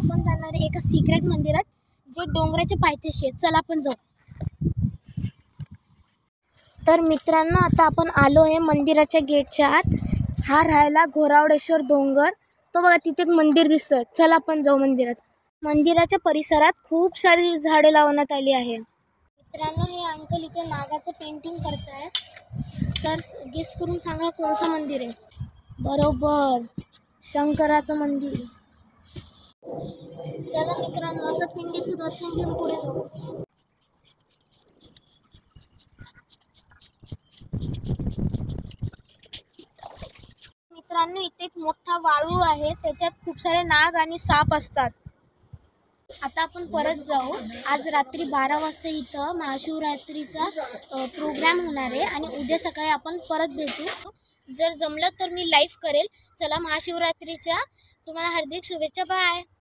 आपण जाणार आहे एका सिक्रेट मंदिरात जे डोंगराच्या पायथ्याशी आहे. चला आपण जाऊ. तर मित्रांनो, आता आपण आलो आहे मंदिराच्या गेटच्या आत. हा राहिला घोरावडेश्वर डोंगर. तो बघा, तिथे एक मंदिर दिसतंय. चला आपण जाऊ मंदिरात. मंदिराच्या परिसरात खूप सारी झाडे लावण्यात आली आहे. मित्रांनो, हे अंकल इथे नागाचं पेंटिंग करतायत. तर गेस करून सांगा कोणतं मंदिर आहे. बरोबर, शंकराचं मंदिर. चला मित्रांनो, आता पिंडीचं दर्शन घेऊन पुढे जाऊ. मित्रांनो, इथे एक मोठा वाळू आहे. त्याच्यात खूप सारे नाग आणि साप असतात. आता आपण परत जाऊ. आज रात्री 12 वाजता इथं महाशिवरात्रीचा प्रोग्राम होणार आहे आणि उद्या सकाळी आपण परत भेटू. जर जमलं तर मी लाईव्ह करेल. चला, महाशिवरात्रीच्या तुम्हाला हार्दिक शुभेच्छा. बाय.